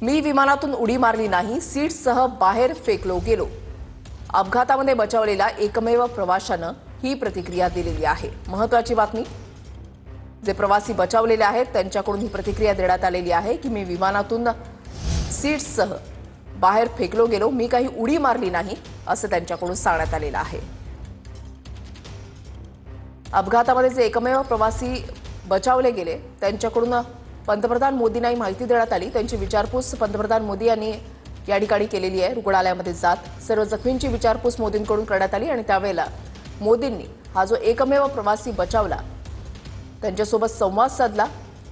मी विमानातून उडी मारली नाही, सीटसह बाहेर फेकलो गेलो। अपघातामध्ये बचावलेल्या एकमेव प्रवाशानं ही प्रतिक्रिया दिलेली आहे। महत्त्वाची बातमी, जे प्रवासी बचावलेले आहेत त्यांच्याकडून ही प्रतिक्रिया देण्यात आलेली आहे की मी विमानातून सीटसह बाहेर फेकलो गेलो, मी काही उडी मारली नाही असं त्यांच्याकडून सांगण्यात आलेलं आहे। अपघातामध्ये जे एकमेव प्रवासी बचावले गेले त्यांच्याकडून पंतप्रधान मोदींना माहिती देण्यात आली। त्यांची विचारपूस पंतप्रधान मोदी यांनी या ठिकाणी केलेली आहे। रुग्णालयामध्ये जात सर्व जखमींची विचारपूस मोदींकडून करण्यात आली आणि त्यावेळेला मोदींनी हा जो एकमेव प्रवासी बचावला त्यांच्यासोबत संवाद साधला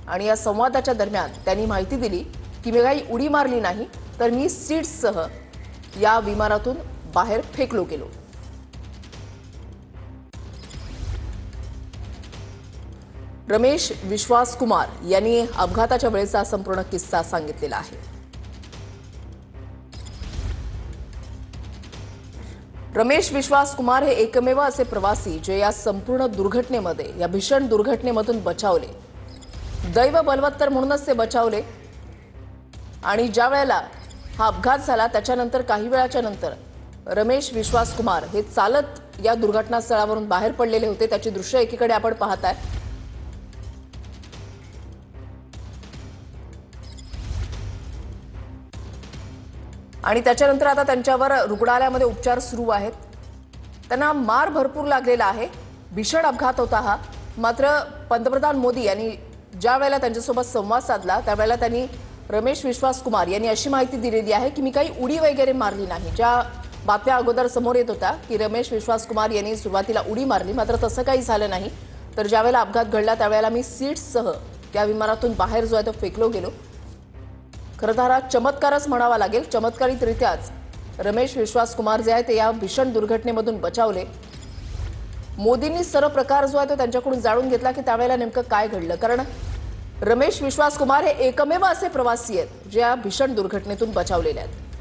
आणि या संवादाच्या दरम्यान त्यांनी माहिती दिली की मी काही उडी मारली नाही, तर मी सीट्ससह या विमानातून बाहेर फेकलो गेलो। रमेश विश्वास कुमार यांनी अपघाताच्या वेळेचा संपूर्ण किस्सा सांगितलेला आहे। रमेश विश्वास कुमार हे एकमेव असे प्रवासी जे या संपूर्ण दुर्घटनेमध्ये, या भीषण दुर्घटनेमधून बचावले। दैव बलवत्तर म्हणूनच ते बचावले आणि ज्या वेळेला हा अपघात झाला त्याच्यानंतर काही वेळाच्या नंतर रमेश विश्वास कुमार हे चालत या दुर्घटनास्थळावरून बाहेर पडलेले होते। त्याची दृश्य एकीकडे आपण पाहताय आणि त्याच्यानंतर आता त्यांच्यावर रुग्णालयामध्ये उपचार सुरू आहेत। त्यांना मार भरपूर लागलेला आहे। भीषण अपघात होता हा। मात्र पंतप्रधान मोदी यांनी ज्या वेळेला त्यांच्यासोबत संवाद साधला त्यावेळेला त्यांनी रमेश विश्वास कुमार यांनी अशी माहिती दिलेली आहे की मी काही उडी वगैरे मारली नाही। ज्या बातम्या अगोदर समोर येत होत्या की रमेश विश्वास कुमार यांनी सुरुवातीला उडी मारली, मात्र तसं काही झालं नाही। तर ज्या वेळेला अपघात घडला त्यावेळेला मी सीट्ससह त्या विमानातून बाहेर जो आहे तो फेकलो गेलो। खरं तर हा चमत्कारच म्हणावा लागेल। चमत्कारितरित्याच रमेश विश्वास कुमार जे आहे ते या भीषण दुर्घटनेमधून बचावले। मोदींनी सर्व प्रकार जो आहे तो त्यांच्याकडून जाणून घेतला की त्यावेळेला नेमकं काय घडलं, कारण रमेश विश्वास कुमार हे एकमेव असे प्रवासी आहेत जे या भीषण दुर्घटनेतून बचावलेले आहेत।